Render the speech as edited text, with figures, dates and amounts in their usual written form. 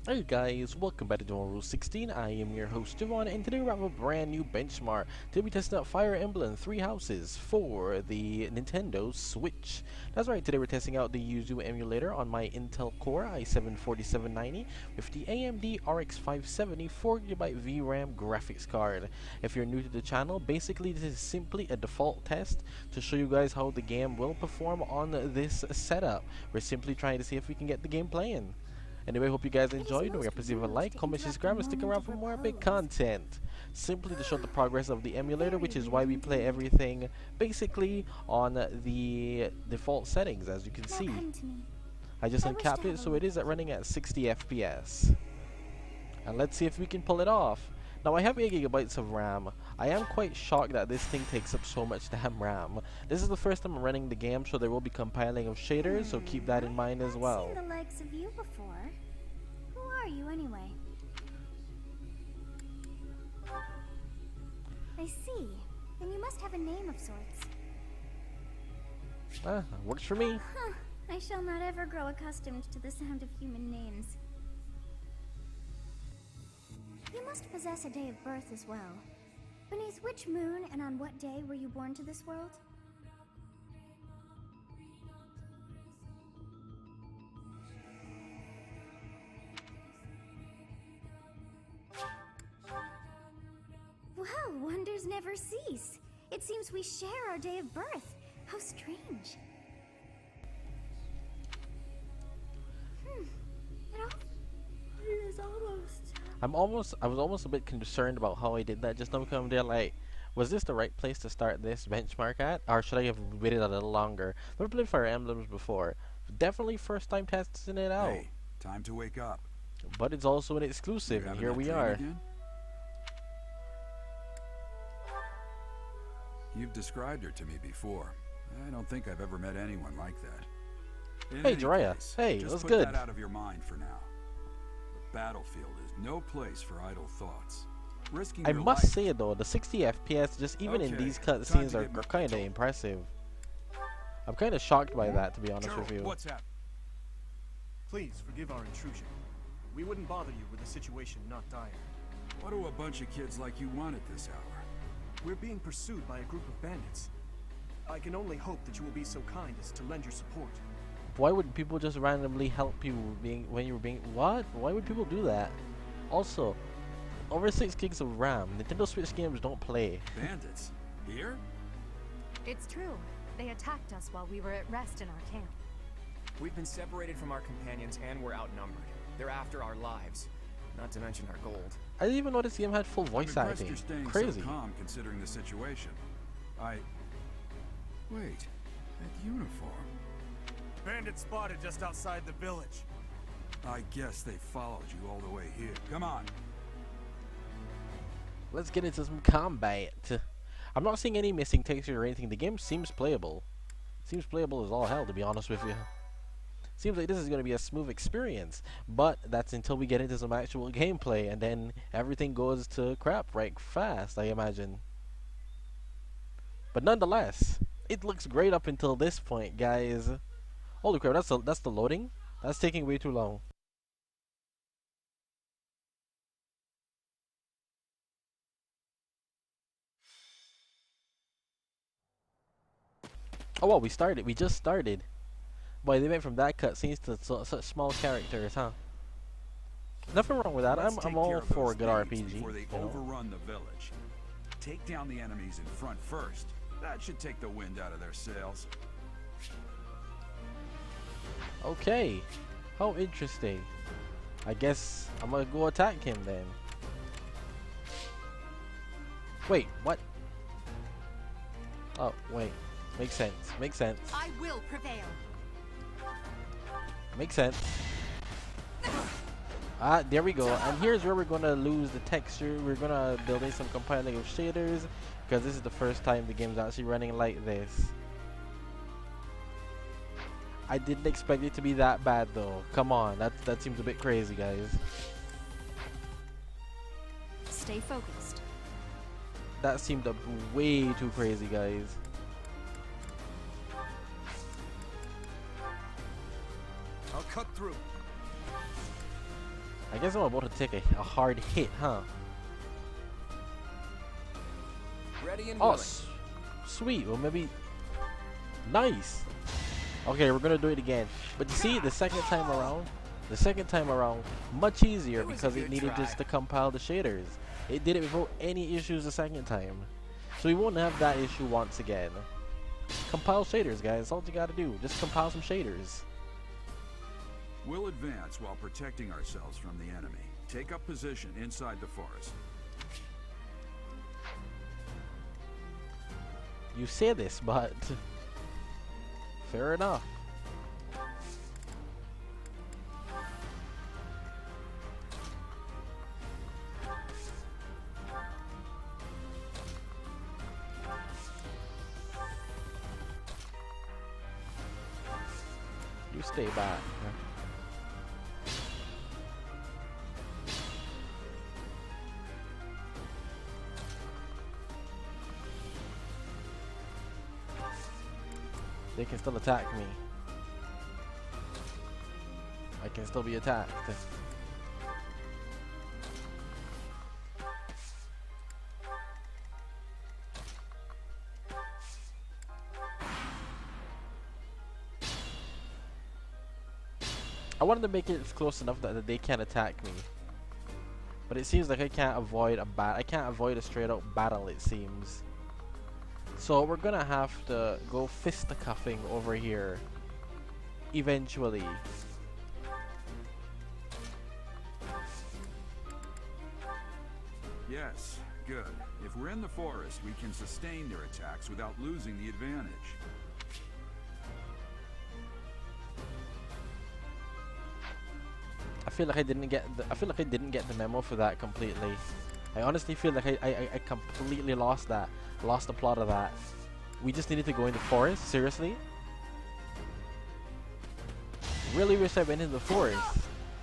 Hey guys, welcome back to Dual Rule 16. I am your host Javon, and today we have a brand new benchmark. Today we testing out Fire Emblem 3 Houses for the Nintendo Switch. That's right, today we're testing out the YUZU emulator on my Intel Core i7-4790 with the AMD RX-570 4GB VRAM graphics card. If you're new to the channel, basically this is simply a default test to show you guys how the game will perform on this setup. We're simply trying to see if we can get the game playing. Anyway, hope you guys enjoyed. Don't forget to leave a like, comment, subscribe, and stick around for more epic content. Simply to show the progress of the emulator, which is why we play everything basically on the default settings, as you can see. I just uncapped it, so it is running at 60 FPS. And let's see if we can pull it off. Now I have 8GB of RAM. I am quite shocked that this thing takes up so much damn RAM. This is the first time I'm running the game, so there will be compiling of shaders, so keep that in mind as well. I've seen the likes of you before. Who are you anyway? I see. Then you must have a name of sorts. Works for me. Huh. I shall not ever grow accustomed to the sound of human names. You must possess a day of birth as well. Beneath which moon and on what day were you born to this world? Well, wonders never cease. It seems we share our day of birth. How strange. It is almost. I was almost a bit concerned about how I did that just now because I'm there like, was this the right place to start this benchmark at? Or should I have waited a little longer? I've never played Fire Emblems before. Definitely first time testing it out. Hey, time to wake up. But it's also an exclusive, and here we are. Again? You've described her to me before. I don't think I've ever met anyone like that. In Hey, any Jiraiya. case, Hey, just what's put good? that out of your mind for now. The battlefield is no place for idle thoughts. Risking I your must life. say though, the 60 FPS just even in Okay, these time cutscenes to are get kind of mental. impressive. I'm kind of shocked by that, to be honest with you. What's happening? Please forgive our intrusion. We wouldn't bother you with a situation not dire. What do a bunch of kids like you want at this hour? We're being pursued by a group of bandits. I can only hope that you will be so kind as to lend your support. Why would people just randomly help you when you're being what? Why would people do that? Also, over 6 gigs of RAM. Nintendo Switch games don't play. Bandits? Here? It's true. They attacked us while we were at rest in our camp. We've been separated from our companions and we're outnumbered. They're after our lives, not to mention our gold. I didn't even notice the game had full I'm voice impressed acting. you're staying Crazy. so calm considering the situation. Wait, that uniform. Bandits spotted just outside the village. I guess they followed you all the way here. Come on. Let's get into some combat. I'm not seeing any missing texture or anything. The game seems playable. Seems playable as all hell, to be honest with you. Seems like this is going to be a smooth experience, but that's until we get into some actual gameplay, and then everything goes to crap right fast, I imagine. But nonetheless, it looks great up until this point, guys. Holy crap, that's the loading? That's taking way too long. Oh well, we just started. Boy, they went from that cutscenes to such small characters, huh? Nothing wrong with that. Let's I'm take all care of for a those good thieves RPG. before they You know? overrun the village. Take down the enemies in front first. That should take the wind out of their sails. Okay. How interesting. I guess I'm gonna go attack him then. Wait, what? Oh, wait. Makes sense. Makes sense. I will prevail. Makes sense. Ah, there we go. And here's where we're gonna lose the texture. We're gonna build in some compiling of shaders because this is the first time the game's actually running like this. I didn't expect it to be that bad though. Come on, that seems a bit crazy, guys. Stay focused. That seemed way too crazy, guys. I'll cut through. I guess I'm about to take a hard hit, huh? Ready and Oh, willing. sweet. Well, maybe. Nice. Okay, we're gonna do it again. But you see, the second time around, much easier It was a because it good needed try. just to compile the shaders. It did it without any issues the second time. So we won't have that issue once again. Compile shaders, guys. That's all you gotta do. Just compile some shaders. We'll advance while protecting ourselves from the enemy. Take up position inside the forest. You say this, but fair enough. You stay back. They can still attack me. I can still be attacked. I wanted to make it close enough that they can't attack me. But it seems like I can't avoid a straight out battle, it seems. So we're gonna have to go fisticuffing over here eventually. Yes, good. If we're in the forest, we can sustain their attacks without losing the advantage. I feel like I didn't get the memo for that completely. I honestly feel like I completely lost the plot of that. We just needed to go in the forest? Seriously? Really wish I went in the forest.